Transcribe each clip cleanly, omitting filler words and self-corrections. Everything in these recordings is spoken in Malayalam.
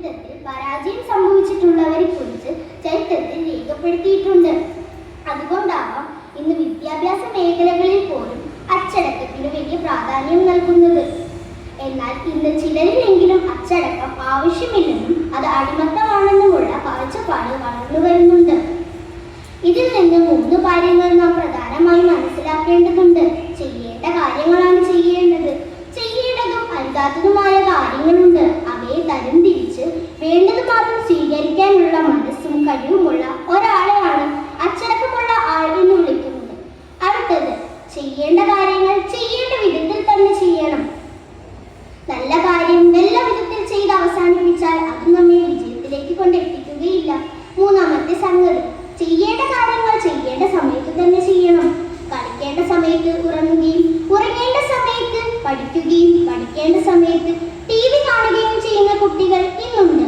ജീവിതത്തിൽ പരാജയം സംഭവിച്ചിട്ടുള്ളവരെ കുറിച്ച് ചരിത്രത്തിൽ രേഖപ്പെടുത്തിയിട്ടുണ്ട്. അതുകൊണ്ടാവാം ഇന്ന് വിദ്യാഭ്യാസ മേഖലകളിൽ പോലും അച്ചടക്കത്തിന് വലിയ പ്രാധാന്യം നൽകുന്നത്. എന്നാൽ ഇന്ന് ചിലരിലെങ്കിലും അച്ചടക്കം ആവശ്യമില്ലെന്നും അത് അടിമത്തമാണെന്നുമുള്ള കാഴ്ചപ്പാട് വളർന്നു വരുന്നുണ്ട്. ഇതിൽ നിന്ന് 3 കാര്യങ്ങൾ നാം പ്രധാനമായി മനസ്സിലാക്കേണ്ടതുണ്ട്. ചെയ്യേണ്ട കാര്യങ്ങളാണ് ചെയ്യേണ്ടത്. ചെയ്യേണ്ടതും അരുതാത്തതുമായ കാര്യങ്ങളുണ്ട്. അവയെ തരംതിരിച്ച് വേണ്ടത് മാത്രം സ്വീകരിക്കാനുള്ള മനസ്സും കഴിവുമുള്ള ഒരാളെയാണ് അച്ചടക്കമുള്ള ആൾ എന്ന് വിളിക്കുന്നത്. അടുത്തത്, ചെയ്യേണ്ട കാര്യങ്ങൾ ചെയ്യേണ്ട വിധത്തിൽ തന്നെ ചെയ്യണം. നല്ല കാര്യം നല്ല വിധത്തിൽ ചെയ്ത് അവസാനിപ്പിച്ചാൽ അത് നമ്മെ വിജയത്തിലേക്ക് കൊണ്ടെത്തിക്കുകയില്ല. മൂന്നാമത്തെ സംഗതി, ചെയ്യേണ്ട കാര്യങ്ങൾ ചെയ്യേണ്ട സമയത്ത് തന്നെ ചെയ്യണം. കളിക്കേണ്ട സമയത്ത് ഉറങ്ങുകയും ഉറങ്ങേണ്ട സമയത്ത് പഠിക്കുകയും പഠിക്കേണ്ട സമയത്ത് TV കാണുകയും ചെയ്യുന്ന കുട്ടികൾ ഇന്നുണ്ട്.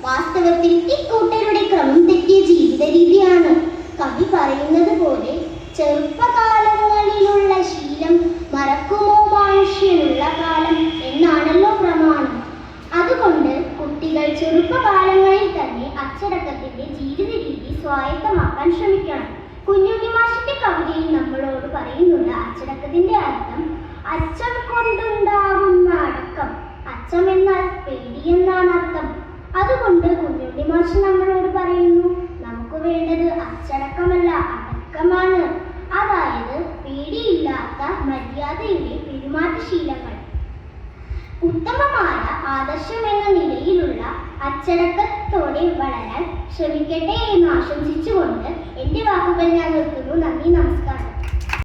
വാസ്തവത്തിൽ ഇക്കൂട്ടരുടെ ക്രമം തെറ്റിയ ജീവിത രീതിയാണ്. കവി പറയുന്നത് പോലെ, ചെറുപ്പകാലങ്ങളിലുള്ള ശീലം മറക്കുമോ മനുഷ്യനുള്ള കാലം എന്നാണല്ലോ പ്രമാണം. അതുകൊണ്ട് കുട്ടികൾ ചെറുപ്പകാലങ്ങളിൽ തന്നെ അച്ചടക്കത്തിന്റെ ജീവിത രീതി സ്വായത്തമാക്കാൻ ശ്രമിക്കണം. കുഞ്ഞുണ്ണി മാഷിന്റെ കവിതയിൽ നമ്മളോട് പറയുന്നുണ്ട് അച്ചടക്കത്തിന്റെ അർത്ഥം അച്ചം കൊണ്ടുണ്ടാകുന്ന അടക്കം. അച്ചം എന്നാൽ പേടി എന്നാണ് അർത്ഥം. അതുകൊണ്ട് കുഞ്ഞുണ്ണി മാഷ് നമ്മളോട് പറയുന്നു, നമുക്ക് വേണ്ടത് അച്ചടക്കമല്ല അടക്കമാണ്. അതായത് പേടിയില്ലാത്ത മര്യാദയുടെ പെരുമാറ്റശീലങ്ങൾ. ഉത്തമമായ ആദർശം എന്ന നിലയിലുള്ള അച്ചടക്കത്തോടെ വളരാൻ ശ്രമിക്കട്ടെ എന്ന് ആശംസിച്ചുകൊണ്ട് എൻ്റെ വാക്കുകൾ ഞാൻ നിർത്തുന്നു. നന്ദി, നമസ്കാരം.